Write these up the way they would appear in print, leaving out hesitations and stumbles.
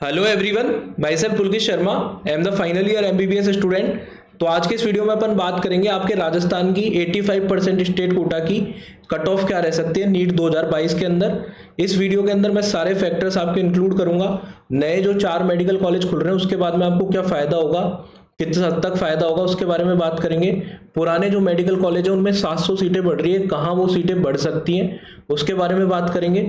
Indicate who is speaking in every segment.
Speaker 1: Hello everyone, my self Pulkit Sharma. I am the final year MBBS student. तो आज के इस वीडियो में अपन बात करेंगे आपके राजस्थान की 85% स्टेट कोटा की कट ऑफ क्या रह सकती है नीट 2022 के अंदर। इस वीडियो के अंदर मैं सारे फैक्टर्स आपके इंक्लूड करूंगा। नए जो 4 मेडिकल कॉलेज खुल रहे हैं उसके बाद में आपको क्या फायदा होगा, किस हद तक फायदा होगा उसके बारे में बात करेंगे। पुराने जो मेडिकल कॉलेज है उनमें 700 सीटें बढ़ रही है, कहाँ वो सीटें बढ़ सकती हैं उसके बारे में बात करेंगे।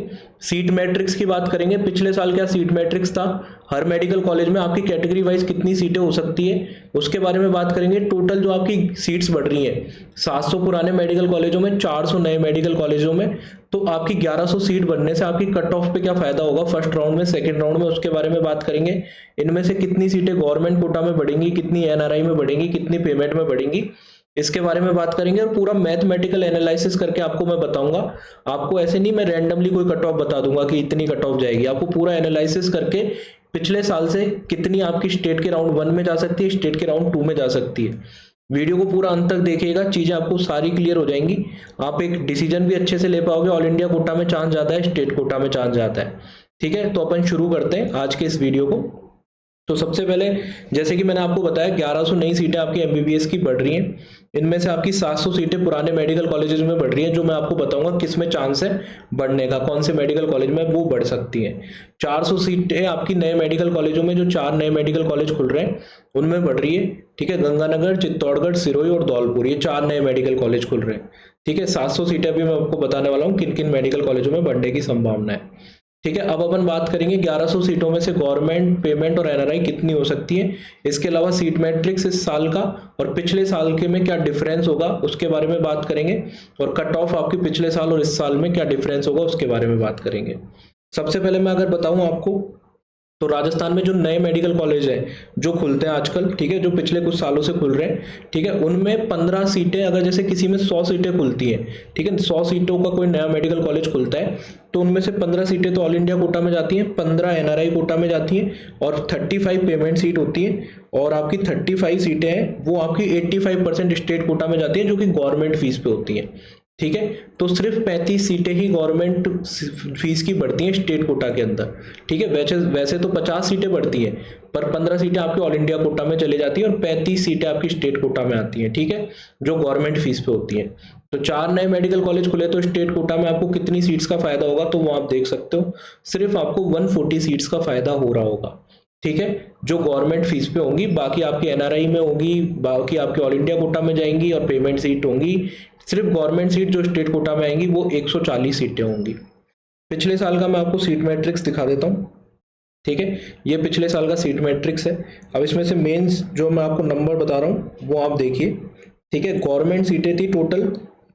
Speaker 1: सीट मैट्रिक्स की बात करेंगे, पिछले साल क्या सीट मैट्रिक्स था, हर मेडिकल कॉलेज में आपकी कैटेगरी वाइज कितनी सीटें हो सकती है उसके बारे में बात करेंगे। टोटल जो आपकी सीट्स बढ़ रही हैं 700 पुराने मेडिकल कॉलेजों में, 400 नए मेडिकल कॉलेजों में, तो आपकी 1100 सीट बढ़ने से आपकी कट ऑफ पे क्या फायदा होगा फर्स्ट राउंड में, सेकंड राउंड में, उसके बारे में बात करेंगे। इनमें से कितनी सीटें गवर्नमेंट कोटा में बढ़ेंगी, कितनी एनआरआई में बढ़ेंगी, कितनी पेमेंट में बढ़ेंगी, इसके बारे में बात करेंगे। और पूरा मैथमेटिकल एनालिसिस करके आपको मैं बताऊंगा। आपको ऐसे नहीं मैं रैंडमली कोई कट ऑफ बता दूंगा कि इतनी कट ऑफ जाएगी, आपको पूरा एनालिसिस करके पिछले साल से कितनी आपकी स्टेट के राउंड 1 में जा सकती है, स्टेट के राउंड 2 में जा सकती है। वीडियो को पूरा अंत तक देखिएगा, चीजें आपको सारी क्लियर हो जाएंगी। आप एक डिसीजन भी अच्छे से ले पाओगे। ऑल इंडिया कोटा में चांस ज्यादा है, स्टेट कोटा में चांस ज्यादा है। ठीक है, तो अपन शुरू करते हैं आज के इस वीडियो को। तो सबसे पहले जैसे कि मैंने आपको बताया 1100 नई सीटें आपकी एमबीबीएस की बढ़ रही हैं। इनमें से आपकी 700 सीटें पुराने मेडिकल कॉलेजेस में बढ़ रही हैं, जो मैं आपको बताऊंगा किस में चांस है बढ़ने का, कौन से मेडिकल कॉलेज में वो बढ़ सकती हैं। 400 सीटें आपकी नए मेडिकल कॉलेजों में, जो 4 नए मेडिकल कॉलेज खुल रहे हैं उनमें बढ़ रही है। ठीक है, गंगानगर, चित्तौड़गढ़, सिरोही और धौलपुर, ये 4 नए मेडिकल कॉलेज खुल रहे हैं। ठीक है, 700 सीटें अभी मैं आपको बताने वाला हूँ किन किन मेडिकल कॉलेजों में बढ़ने की संभावना है। ठीक है, अब अपन बात करेंगे 1100 सीटों में से गवर्नमेंट, पेमेंट और एनआरआई कितनी हो सकती है। इसके अलावा सीट मैट्रिक्स इस साल का और पिछले साल के में क्या डिफरेंस होगा उसके बारे में बात करेंगे। और कट ऑफ आपकी पिछले साल और इस साल में क्या डिफरेंस होगा उसके बारे में बात करेंगे। सबसे पहले मैं अगर बताऊं आपको, तो राजस्थान में जो नए मेडिकल कॉलेज हैं जो खुलते हैं आजकल, ठीक है, जो पिछले कुछ सालों से खुल रहे हैं, ठीक है, उनमें 15 सीटें, अगर जैसे किसी में 100 सीटें खुलती हैं, ठीक है, 100 सीटों का कोई नया मेडिकल कॉलेज खुलता है तो उनमें से 15 सीटें तो ऑल इंडिया कोटा में जाती हैं, 15 एनआरआई कोटा में जाती हैं और 35 पेमेंट सीट होती है। और आपकी 35 सीटें हैं वो आपकी 85% स्टेट कोटा में जाती हैं, जो कि गवर्नमेंट फीस पे होती हैं। ठीक है, तो सिर्फ 35 सीटें ही गवर्नमेंट फीस की बढ़ती हैं स्टेट कोटा के अंदर। ठीक है, वैसे तो 50 सीटें बढ़ती हैं, पर 15 सीटें आपकी ऑल इंडिया कोटा में चली जाती हैं और 35 सीटें आपकी स्टेट कोटा में आती हैं। ठीक है, जो गवर्नमेंट फीस पे होती हैं। तो 4 नए मेडिकल कॉलेज खुले तो स्टेट कोटा में आपको कितनी सीट्स का फायदा होगा, तो वो आप देख सकते हो, सिर्फ आपको 140 सीट्स का फायदा हो रहा होगा। ठीक है, जो गवर्नमेंट फीस पे होंगी, बाकी आपकी एनआरआई में होगी, बाकी आपकी ऑल इंडिया कोटा में जाएंगी और पेमेंट सीट होंगी। सिर्फ गवर्नमेंट सीट जो स्टेट कोटा में आएंगी वो 140 सीटें होंगी। पिछले साल का मैं आपको सीट मैट्रिक्स दिखा देता हूँ। ठीक है, ये पिछले साल का सीट मैट्रिक्स है। अब इसमें से मेंस जो मैं आपको नंबर बता रहा हूँ वो आप देखिए। ठीक है, गवर्नमेंट सीटें थी टोटल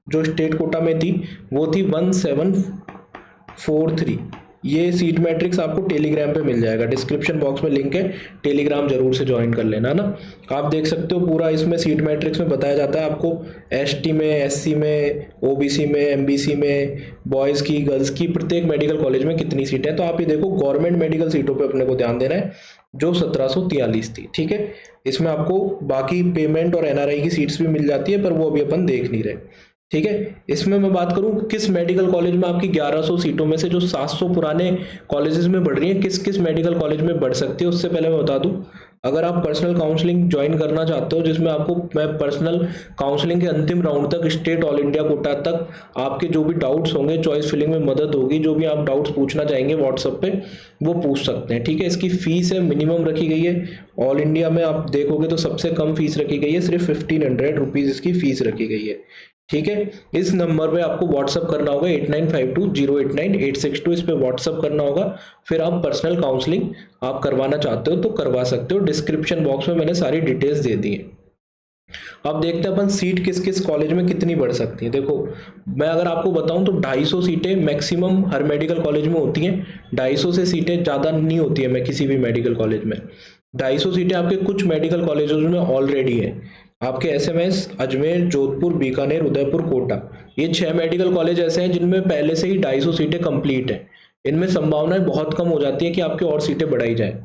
Speaker 1: जो स्टेट कोटा में थी वो थी 1743। ये सीट मैट्रिक्स आपको टेलीग्राम पे मिल जाएगा, डिस्क्रिप्शन बॉक्स में लिंक है, टेलीग्राम जरूर से ज्वाइन कर लेना ना। आप देख सकते हो पूरा इसमें सीट मैट्रिक्स में बताया जाता है आपको एसटी में, एससी में, ओबीसी में, एमबीसी में, बॉयज़ की, गर्ल्स की, प्रत्येक मेडिकल कॉलेज में कितनी सीटें हैं। तो आप ये देखो गवर्नमेंट मेडिकल सीटों पर अपने को ध्यान देना है जो 1743 थी। ठीक है, इसमें आपको बाकी पेमेंट और एनआरआई की सीट्स भी मिल जाती है, पर वो अभी अपन देख नहीं रहे। ठीक है, इसमें मैं बात करूं किस मेडिकल कॉलेज में आपकी 1100 सीटों में से जो 700 पुराने कॉलेजेस में बढ़ रही हैं, किस किस मेडिकल कॉलेज में बढ़ सकती है, उससे पहले मैं बता दूं, अगर आप पर्सनल काउंसलिंग ज्वाइन करना चाहते हो जिसमें आपको मैं पर्सनल काउंसलिंग के अंतिम राउंड तक, स्टेट ऑल इंडिया कोटा तक आपके जो भी डाउट्स होंगे, चॉइस फिलिंग में मदद होगी, जो भी आप डाउट्स पूछना चाहेंगे व्हाट्सएप पे वो पूछ सकते हैं। ठीक है, इसकी फीस है मिनिमम रखी गई है। ऑल इंडिया में आप देखोगे तो सबसे कम फीस रखी गई है, सिर्फ 1500 रुपीज़ इसकी फीस रखी गई है। ठीक है, इस नंबर पे आपको व्हाट्सअप करना होगा 8952089862, इस पे व्हाट्सअप करना होगा। फिर आप पर्सनल काउंसलिंग आप करवाना चाहते हो तो करवा सकते हो। डिस्क्रिप्शन बॉक्स में मैंने सारी डिटेल्स दे दी है। अब देखते हैं अपन सीट किस किस कॉलेज में कितनी बढ़ सकती है। देखो मैं अगर आपको बताऊं तो 250 सीटें मैक्सिमम हर मेडिकल कॉलेज में होती हैं। 250 से सीटें ज़्यादा नहीं होती है मैं किसी भी मेडिकल कॉलेज में। 250 सीटें आपके कुछ मेडिकल कॉलेजों में ऑलरेडी है। आपके एसएमएस, अजमेर, जोधपुर, बीकानेर, उदयपुर, कोटा, ये 6 मेडिकल कॉलेज ऐसे हैं जिनमें पहले से ही 250 सीटें कंप्लीट हैं। इनमें संभावनाएं बहुत कम हो जाती है कि आपकी और सीटें बढ़ाई जाए।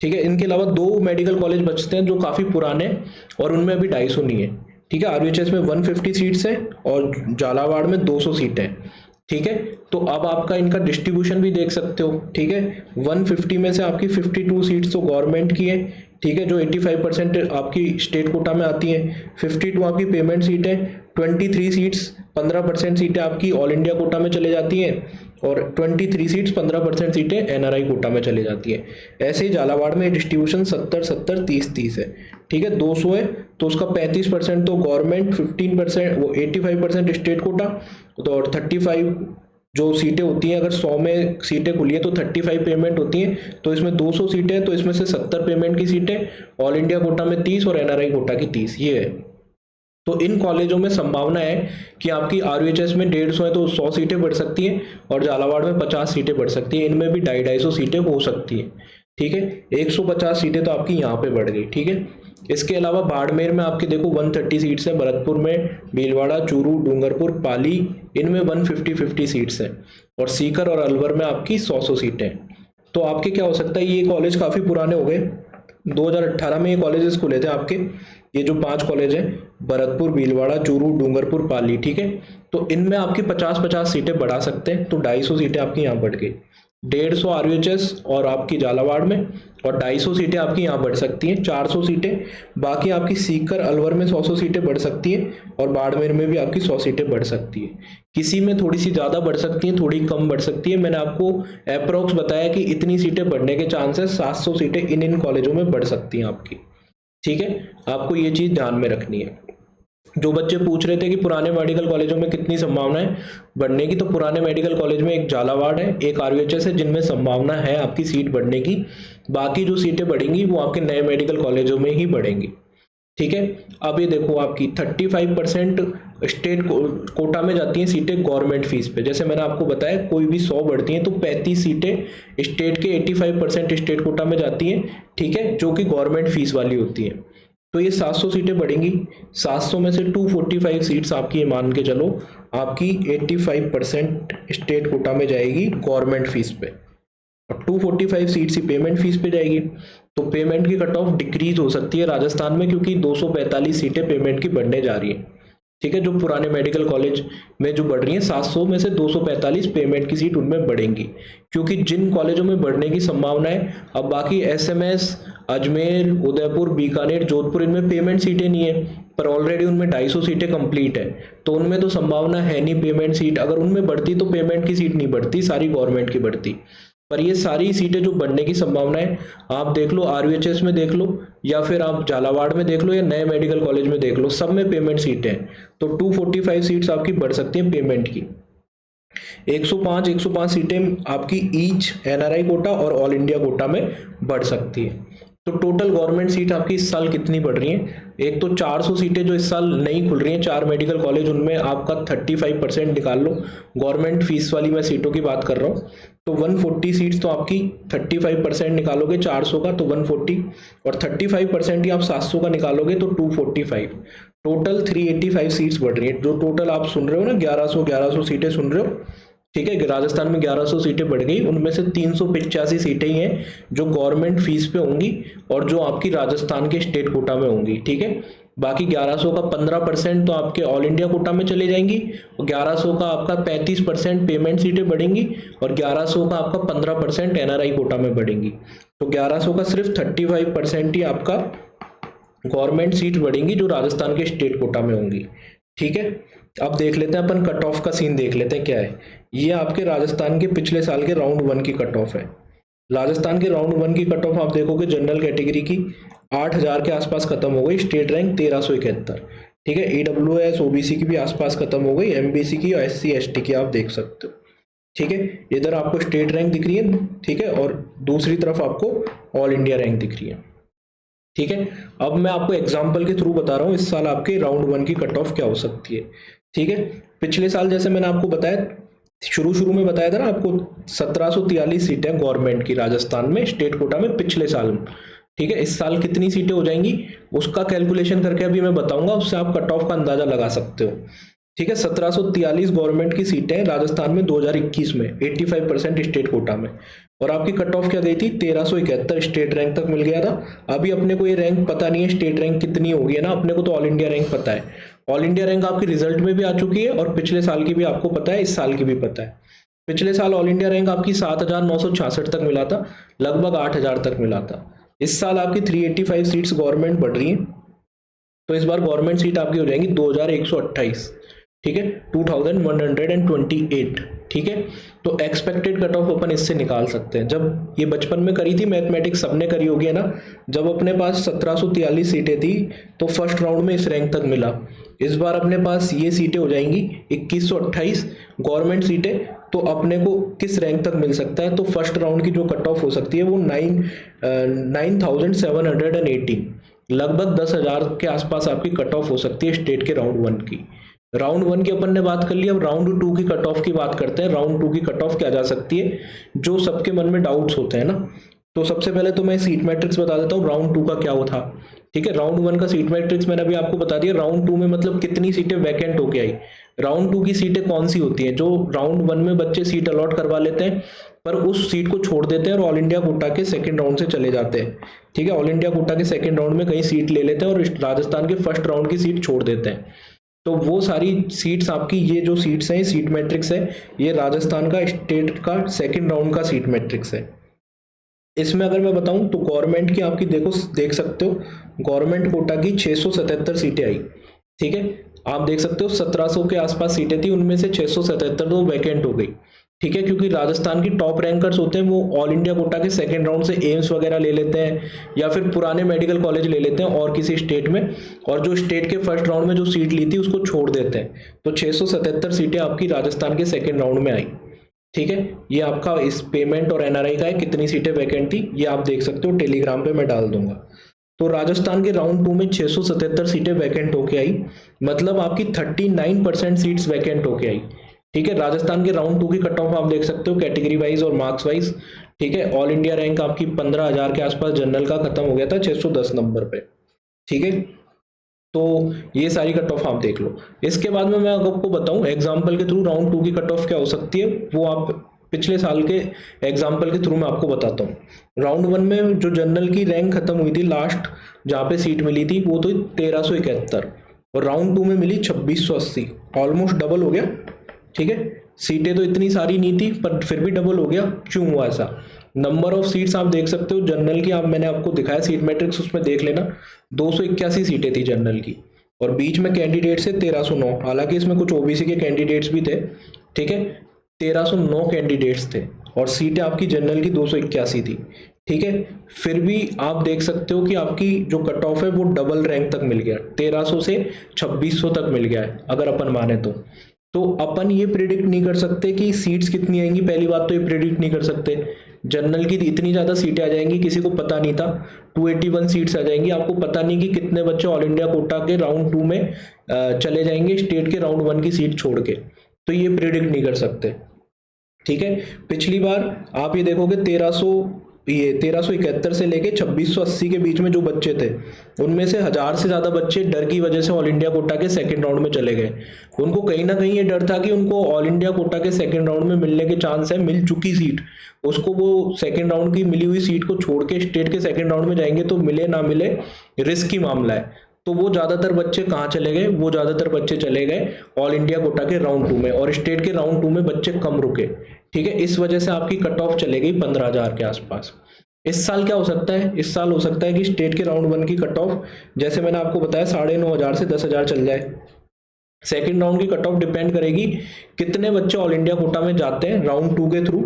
Speaker 1: ठीक है, इनके अलावा 2 मेडिकल कॉलेज बचते हैं जो काफ़ी पुराने और उनमें अभी 250 नहीं है। ठीक है, आरवीएचएस में 150 सीट्स है और झालावाड़ में 200 सीटें हैं। ठीक है। तो अब आपका इनका डिस्ट्रीब्यूशन भी देख सकते हो, ठीक है। 150 में से आपकी 52 सीट्स तो गवर्नमेंट की है, ठीक है, जो 85% आपकी स्टेट कोटा में आती है। 52 आपकी पेमेंट सीट है, 23 सीट्स 15% सीटें आपकी ऑल इंडिया कोटा में चले जाती हैं, और 23 सीट्स 15% सीटें एनआरआई कोटा में चली जाती है। ऐसे ही झालावाड़ में डिस्ट्रीब्यूशन 70-70 30-30 है, ठीक है। 200 है तो उसका 35% तो गवर्नमेंट, 15% वो 85% स्टेट कोटा, तो और 35 जो सीटें होती हैं, अगर 100 में सीटें खुली है तो 35 पेमेंट होती हैं, तो इसमें 200 सीटें हैं तो इसमें से 70 पेमेंट की सीटें, ऑल इंडिया कोटा में 30 और एनआरआई कोटा की 30, ये है। तो इन कॉलेजों में संभावना है कि आपकी आरयूएचएस में 150 है तो 100 सीटें बढ़ सकती हैं, और झालावाड़ में 50 सीटें बढ़ सकती हैं, इनमें भी 250 सीटें हो सकती हैं, ठीक है। 150 सीटें तो आपकी यहाँ पे बढ़ गई, ठीक है। इसके अलावा बाड़मेर में आपके देखो 130 सीट्स हैं, भरतपुर में, भीलवाड़ा, चूरू, डूंगरपुर, पाली, इनमें 150 सीट्स हैं, और सीकर और अलवर में आपकी 100 सीटें हैं। तो आपके क्या हो सकता है, ये कॉलेज काफ़ी पुराने हो गए, 2018 में ये कॉलेजेस खुले थे आपके, ये जो 5 कॉलेज हैं, भरतपुर, भीलवाड़ा, चूरू, डूंगरपुर, पाली, ठीक है। तो इनमें आपकी 50-50 सीटें बढ़ा सकते हैं, तो 250 सीटें आपकी यहाँ बढ़ गई। 150 आरयूएचएस और आपकी झालावाड़ में, और 250 सीटें आपकी यहाँ बढ़ सकती हैं, 400 सीटें। बाकी आपकी सीकर, अलवर में 100 सीटें बढ़ सकती हैं, और बाड़मेर में भी आपकी 100 सीटें बढ़ सकती है। किसी में थोड़ी सी ज़्यादा बढ़ सकती हैं, थोड़ी कम बढ़ सकती है। मैंने आपको अप्रोक्स बताया कि इतनी सीटें बढ़ने के चांसेस 700 सीटें इन कॉलेजों में बढ़ सकती हैं आपकी, ठीक है। आपको ये चीज़ ध्यान में रखनी है। जो बच्चे पूछ रहे थे कि पुराने मेडिकल कॉलेजों में कितनी संभावना है बढ़ने की, तो पुराने मेडिकल कॉलेज में एक झालावाड़ है, एक आरयूएचएस है, जिनमें संभावना है आपकी सीट बढ़ने की। बाकी जो सीटें बढ़ेंगी वो आपके नए मेडिकल कॉलेजों में ही बढ़ेंगी, ठीक है। अब ये देखो आपकी 35% स्टेट कोटा में जाती हैं सीटें गवर्नमेंट फीस पे। जैसे मैंने आपको बताया कोई भी 100 बढ़ती हैं तो 35 सीटें स्टेट के 85% स्टेट कोटा में जाती हैं, ठीक है, जो कि गवर्नमेंट फीस वाली होती हैं। तो ये 700 सीटें बढ़ेंगी, 700 में से 245 सीट्स आपकी मान के चलो आपकी 85% स्टेट कोटा में जाएगी गवर्नमेंट फीस पे, और 245 सीट्स ही पेमेंट फीस पे जाएगी। तो पेमेंट की कट ऑफ डिक्रीज हो सकती है राजस्थान में, क्योंकि 245 सीटें पेमेंट की बढ़ने जा रही हैं, ठीक है। जो पुराने मेडिकल कॉलेज में जो बढ़ रही हैं 700 में से 245 पेमेंट की सीट उनमें बढ़ेंगी, क्योंकि जिन कॉलेजों में बढ़ने की संभावना है, अब बाकी एसएमएस, अजमेर, उदयपुर, बीकानेर, जोधपुर, इनमें पेमेंट सीटें नहीं है, पर ऑलरेडी उनमें 250 सीटें कंप्लीट है, तो उनमें तो संभावना है नहीं पेमेंट सीट। अगर उनमें बढ़ती तो पेमेंट की सीट नहीं बढ़ती, सारी गवर्नमेंट की बढ़ती। पर ये सारी सीटें जो बढ़ने की संभावना है, आप देख लो आरयूएचएस में देख लो, या फिर आप झालावाड़ में देख लो, या नए मेडिकल कॉलेज में देख लो, सब में पेमेंट सीटें हैं। तो 245 सीट्स आपकी बढ़ सकती हैं पेमेंट की। 105 सीटें आपकी ईच एनआरआई कोटा और ऑल इंडिया कोटा में बढ़ सकती है। तो टोटल गवर्नमेंट सीट आपकी इस साल कितनी बढ़ रही है, एक तो 400 सीटें जो इस साल नई खुल रही हैं 4 मेडिकल कॉलेज, उनमें आपका 35% निकाल लो, गवर्नमेंट फीस वाली मैं सीटों की बात कर रहा हूँ। तो 140 सीट्स तो आपकी 35% निकालोगे 400 का तो 140, और 35% ही आप 700 का निकालोगे तो 245, टोटल 385 सीट्स बढ़ रही हैं। जो टोटल आप सुन रहे हो ना 1100 सीटें सुन रहे हो, ठीक है, राजस्थान में 1100 सीटें बढ़ गई, उनमें से 385 सीटें ही हैं जो गवर्नमेंट फीस पे होंगी और जो आपकी राजस्थान के स्टेट कोटा में होंगी, ठीक है। बाकी 1100 का 15% तो आपके ऑल इंडिया कोटा में चले जाएंगी, और 1100 का आपका 35% पेमेंट सीटें बढ़ेंगी, और 1100 का आपका 15% एनआरआई कोटा में बढ़ेंगी। तो 1100 का सिर्फ 35% ही आपका गवर्नमेंट सीट बढ़ेंगी जो राजस्थान के स्टेट कोटा में होंगी, ठीक है। अब देख लेते हैं अपन कट ऑफ का सीन, देख लेते हैं क्या है। ये आपके राजस्थान के पिछले साल के राउंड 1 की कट ऑफ है। राजस्थान के राउंड 1 की कट ऑफ आप देखोगे जनरल कैटेगरी की 8000 के आसपास खत्म हो गई, स्टेट रैंक 1371, ठीक है। ईडब्ल्यूएस ओबीसी की भी आसपास खत्म हो गई, एमबीसी की और एससी एसटी की आप देख सकते हो, ठीक है। इधर आपको स्टेट रैंक दिख रही है, ठीक है, और दूसरी तरफ आपको ऑल इंडिया रैंक दिख रही है, ठीक है। अब मैं आपको एग्जाम्पल के थ्रू बता रहा हूँ इस साल आपके राउंड 1 की कट ऑफ क्या हो सकती है, ठीक है। पिछले साल जैसे मैंने आपको बताया, शुरू में बताया था ना आपको, 1743 सीटें गवर्नमेंट की राजस्थान में स्टेट कोटा में पिछले साल में, ठीक है। इस साल कितनी सीटें हो जाएंगी उसका कैलकुलेशन करके अभी मैं बताऊंगा, उससे आप कट ऑफ का अंदाजा लगा सकते हो, ठीक है। 1743 गवर्नमेंट की सीटें राजस्थान में 2021 में 85% स्टेट कोटा में, और आपकी कट ऑफ क्या गई थी 1371, स्टेट रैंक तक मिल गया था। अभी अपने को ये रैंक पता नहीं है स्टेट रैंक कितनी होगी है ना, अपने को तो ऑल इंडिया रैंक पता है। ऑल इंडिया रैंक आपकी रिजल्ट में भी आ चुकी है और पिछले साल की भी आपको पता है, इस साल की भी पता है। पिछले साल ऑल इंडिया रैंक आपकी 7,966 तक मिला था, लगभग 8,000 तक मिला था। इस साल आपकी 385 सीट्स गवर्नमेंट बढ़ रही है, तो इस बार गवर्नमेंट सीट आपकी हो जाएंगी 2,128, ठीक है, 2,128, ठीक है। तो एक्सपेक्टेड कट ऑफ अपन इससे निकाल सकते हैं। जब ये बचपन में करी थी मैथमेटिक्स, सबने करी होगी है ना, जब अपने पास 1743 सीटें थी तो फर्स्ट राउंड में इस रैंक तक मिला। इस बार अपने पास ये सीटें हो जाएंगी 2128 गवर्नमेंट सीटें, तो अपने को किस रैंक तक मिल सकता है, तो फर्स्ट राउंड की जो कट ऑफ हो सकती है वो 9,780, लगभग 10,000 के आसपास आपकी कट ऑफ हो सकती है स्टेट के राउंड 1 की। राउंड 1 की अपन ने बात कर ली, अब राउंड 2 की कट ऑफ की बात करते हैं। राउंड 2 की कट ऑफ क्या जा सकती है, जो सबके मन में डाउट्स होते हैं ना। तो सबसे पहले तो मैं सीट मैट्रिक्स बता देता हूँ राउंड 2 का क्या था, ठीक है। राउंड 1 का सीट मैट्रिक्स मैंने अभी आपको बता दिया। राउंड 2 में मतलब कितनी सीटें वैकेंट होके आई। राउंड 2 की सीटें कौन सी होती हैं, जो राउंड 1 में बच्चे सीट अलॉट करवा लेते हैं पर उस सीट को छोड़ देते हैं और ऑल इंडिया कोटा के सेकंड राउंड से चले जाते हैं, ठीक है। ऑल इंडिया कोटा के सेकंड राउंड में कहीं सीट ले लेते हैं और राजस्थान के फर्स्ट राउंड की सीट छोड़ देते हैं। तो वो सारी सीट्स आपकी, ये जो सीट्स हैं, सीट मैट्रिक्स है, ये राजस्थान का स्टेट का सेकंड राउंड का सीट मैट्रिक्स है। इसमें अगर मैं बताऊं तो गवर्नमेंट की आपकी देखो, देख सकते हो गवर्नमेंट कोटा की 677 सीटें आई, ठीक है। आप देख सकते हो 1700 के आसपास सीटें थी, उनमें से 677 तो वैकेंट हो गई, ठीक है। क्योंकि राजस्थान की टॉप रैंकर्स होते हैं वो ऑल इंडिया कोटा के सेकंड राउंड से एम्स वगैरह ले लेते हैं या फिर पुराने मेडिकल कॉलेज ले लेते हैं और किसी स्टेट में, और जो स्टेट के फर्स्ट राउंड में जो सीट ली थी उसको छोड़ देते हैं। तो 677 सीटें आपकी राजस्थान के सेकेंड राउंड में आई, ठीक है। ये आपका इस पेमेंट और एनआरआई का है, कितनी सीटें वैकेंट थी ये आप देख सकते हो, टेलीग्राम पे मैं डाल दूंगा। तो राजस्थान के राउंड 2 में 677 सीटें वैकेंट होके आई, मतलब आपकी 39% सीट्स वैकेंट होके आई, ठीक है। राजस्थान के राउंड 2 की कट ऑफ आप देख सकते हो कैटेगरी वाइज और मार्क्स वाइज, ठीक है। ऑल इंडिया रैंक आपकी 15,000 के आसपास जनरल का खत्म हो गया था 610 नंबर पे, ठीक है। तो ये सारी कट ऑफ आप देख लो। इसके बाद में मैं आपको बताऊं एग्जाम्पल के थ्रू राउंड 2 की कट ऑफ क्या हो सकती है, वो आप पिछले साल के एग्जाम्पल के थ्रू मैं आपको बताता हूँ। राउंड 1 में जो जनरल की रैंक खत्म हुई थी लास्ट, जहाँ पे सीट मिली थी वो तो 1371, और राउंड 2 में मिली 2680, ऑलमोस्ट डबल हो गया, ठीक है। सीटें तो इतनी सारी नहीं थी पर फिर भी डबल हो गया। क्यों हुआ ऐसा, नंबर ऑफ सीट्स आप देख सकते हो जनरल की, आप मैंने आपको दिखाया सीट मैट्रिक्स, उसमें देख लेना 281 सीटें थी जनरल की, और बीच में कैंडिडेट से 1309, हालांकि इसमें कुछ ओबीसी के कैंडिडेट्स भी थे, ठीक है। 1309 कैंडिडेट्स थे और सीटें आपकी जनरल की 281 थी, ठीक है। फिर भी आप देख सकते हो कि आपकी जो कट ऑफ है वो डबल रैंक तक मिल गया, 1300 से 2600 तक मिल गया है अगर अपन माने तो अपन ये प्रिडिक्ट नहीं कर सकते कि सीट्स कितनी आएंगी। पहली बात तो ये प्रिडिक्ट नहीं कर सकते, जनरल की इतनी ज़्यादा सीटें आ जाएंगी, किसी को पता नहीं था 281 सीट्स आ जाएंगी, आपको पता नहीं कि कितने बच्चे ऑल इंडिया कोटा के राउंड 2 में चले जाएंगे स्टेट के राउंड 1 की सीट छोड़ के, तो ये प्रिडिक्ट नहीं कर सकते, ठीक है। पिछली बार आप ये देखोगे 1371 से लेके 2680 के बीच में जो बच्चे थे उनमें से 1000 से ज़्यादा बच्चे डर की वजह से ऑल इंडिया कोटा के सेकंड राउंड में चले गए। उनको कहीं ना कहीं ये डर था कि उनको ऑल इंडिया कोटा के सेकंड राउंड में मिलने के चांस है, मिल चुकी सीट उसको वो सेकंड राउंड की मिली हुई सीट को छोड़ के स्टेट के सेकंड राउंड में जाएंगे तो मिले ना मिले रिस्क की मामला है। तो वो ज़्यादातर बच्चे कहाँ चले गए, वो ज़्यादातर बच्चे चले गए ऑल इंडिया कोटा के राउंड 2 में, और स्टेट के राउंड 2 में बच्चे कम रुके, ठीक है। इस वजह से आपकी कट ऑफ चले गई 15,000 के आसपास। इस साल क्या हो सकता है, इस साल हो सकता है कि स्टेट के राउंड 1 की कट ऑफ जैसे मैंने आपको बताया 9,500 से 10,000 चल जाए। सेकेंड राउंड की कट ऑफ डिपेंड करेगी कितने बच्चे ऑल इंडिया कोटा में जाते हैं राउंड 2 के थ्रू,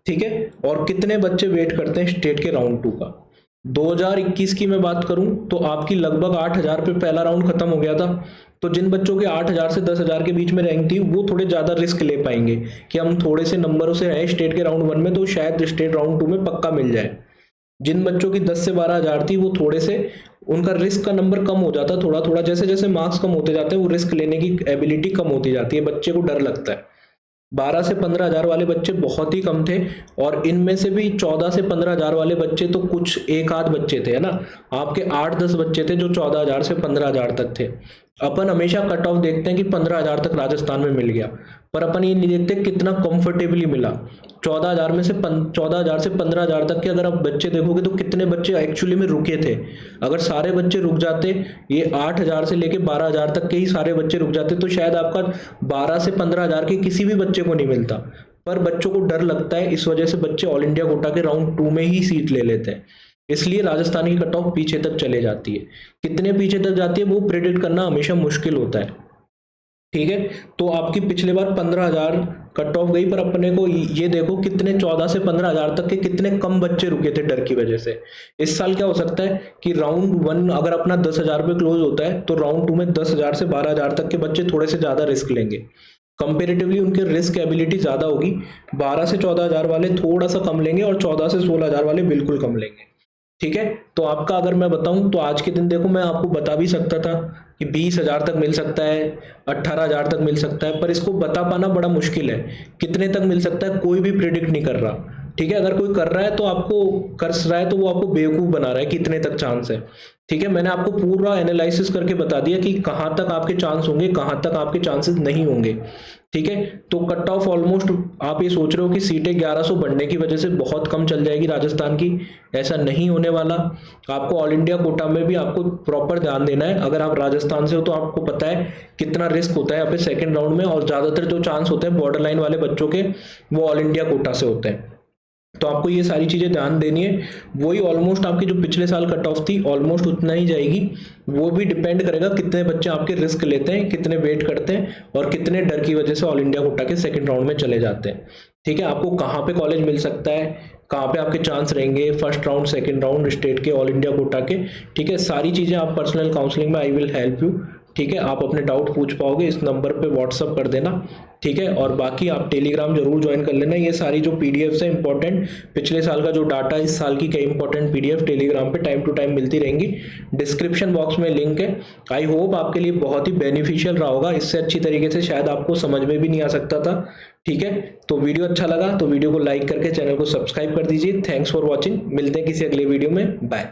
Speaker 1: ठीक है, और कितने बच्चे वेट करते हैं स्टेट के राउंड 2 का। 2021 की मैं बात करूं तो आपकी लगभग 8,000 पे पहला राउंड खत्म हो गया था, तो जिन बच्चों के 8,000 से 10,000 के बीच में रैंक थी वो थोड़े ज़्यादा रिस्क ले पाएंगे कि हम थोड़े से नंबरों से हैं स्टेट के राउंड 1 में तो शायद स्टेट राउंड 2 में पक्का मिल जाए। जिन बच्चों की 10 से 12,000 थी वो थोड़े से, उनका रिस्क का नंबर कम हो जाता थोड़ा थोड़ा, जैसे जैसे मार्क्स कम होते जाते हैं वो रिस्क लेने की एबिलिटी कम होती जाती है, बच्चे को डर लगता है। 12 से 15,000 वाले बच्चे बहुत ही कम थे, और इनमें से भी 14 से 15,000 वाले बच्चे तो कुछ एक आध बच्चे थे, है ना, आपके 8-10 बच्चे थे जो 14,000 से 15,000 तक थे। अपन हमेशा कट ऑफ देखते हैं कि 15,000 तक राजस्थान में मिल गया, पर अपन ये नहीं देखते कितना कंफर्टेबली मिला। 14,000 में से 14,000 से 15,000 तक के अगर आप बच्चे देखोगे तो कितने बच्चे एक्चुअली में रुके थे। अगर सारे बच्चे रुक जाते, ये 8,000 से लेके 12,000 तक के ही सारे बच्चे रुक जाते, तो शायद आपका 12 से 15,000 के किसी भी बच्चे को नहीं मिलता। पर बच्चों को डर लगता है, इस वजह से बच्चे ऑल इंडिया कोटा के राउंड 2 में ही सीट ले लेते हैं। इसलिए राजस्थान की कट ऑफ पीछे तक चले जाती है। कितने पीछे तक जाती है वो प्रेडिक्ट करना हमेशा मुश्किल होता है। ठीक है, तो आपकी पिछले बार 15,000 कट ऑफ गई, पर अपने को ये देखो कितने 14 से 15,000 तक के कितने कम बच्चे रुके थे डर की वजह से। इस साल क्या हो सकता है कि राउंड 1 अगर अपना 10,000 पे क्लोज होता है तो राउंड 2 में 10,000 से 12,000 तक के बच्चे थोड़े से ज्यादा रिस्क लेंगे। कंपेरेटिवली उनके रिस्क एबिलिटी ज्यादा होगी। 12 से 14,000 वाले थोड़ा सा कम लेंगे और 14 से 16,000 वाले बिल्कुल कम लेंगे। ठीक है, तो आपका अगर मैं बताऊं तो आज के दिन देखो मैं आपको बता भी सकता था कि 20,000 तक मिल सकता है, 18,000 तक मिल सकता है, पर इसको बता पाना बड़ा मुश्किल है। कितने तक मिल सकता है कोई भी प्रिडिक्ट नहीं कर रहा। ठीक है, अगर कोई कर रहा है तो आपको कर रहा है तो वो आपको बेवकूफ बना रहा है कितने तक चांस है। ठीक है, मैंने आपको पूरा एनालिसिस करके बता दिया कि कहाँ तक आपके चांस होंगे, कहाँ तक आपके चांसेस नहीं होंगे। ठीक है, तो कट ऑफ ऑलमोस्ट आप ये सोच रहे हो कि सीटें 1100 बढ़ने की वजह से बहुत कम चल जाएगी राजस्थान की, ऐसा नहीं होने वाला। आपको ऑल इंडिया कोटा में भी आपको प्रॉपर ध्यान देना है। अगर आप राजस्थान से हो तो आपको पता है कितना रिस्क होता है यहाँ पे सेकेंड राउंड में, और ज्यादातर जो चांस होते हैं बॉर्डर लाइन वाले बच्चों के वो ऑल इंडिया कोटा से होते हैं। तो आपको ये सारी चीजें ध्यान देनी है। वही ऑलमोस्ट आपकी जो पिछले साल कट ऑफ थी ऑलमोस्ट उतना ही जाएगी। वो भी डिपेंड करेगा कितने बच्चे आपके रिस्क लेते हैं, कितने वेट करते हैं और कितने डर की वजह से ऑल इंडिया कोटा के सेकंड राउंड में चले जाते हैं। ठीक है, आपको कहाँ पे कॉलेज मिल सकता है, कहाँ पे आपके चांस रहेंगे first round second round state के ऑल इंडिया कोटा के। ठीक है, सारी चीजें आप पर्सनल काउंसलिंग में आई विल हेल्प यू। ठीक है, आप अपने डाउट पूछ पाओगे, इस नंबर पे व्हाट्सअप कर देना। ठीक है, और बाकी आप टेलीग्राम जरूर ज्वाइन कर लेना। ये सारी जो पीडीएफ है इंपॉर्टेंट, पिछले साल का जो डाटा इस साल की कई इंपॉर्टेंट पीडीएफ टेलीग्राम पे टाइम टू टाइम मिलती रहेंगी। डिस्क्रिप्शन बॉक्स में लिंक है। आई होप आपके लिए बहुत ही बेनिफिशियल रहा होगा। इससे अच्छी तरीके से शायद आपको समझ में भी नहीं आ सकता था। ठीक है, तो वीडियो अच्छा लगा तो वीडियो को लाइक करके चैनल को सब्सक्राइब कर दीजिए। थैंक्स फॉर वॉचिंग, मिलते हैं किसी अगले वीडियो में, बाय।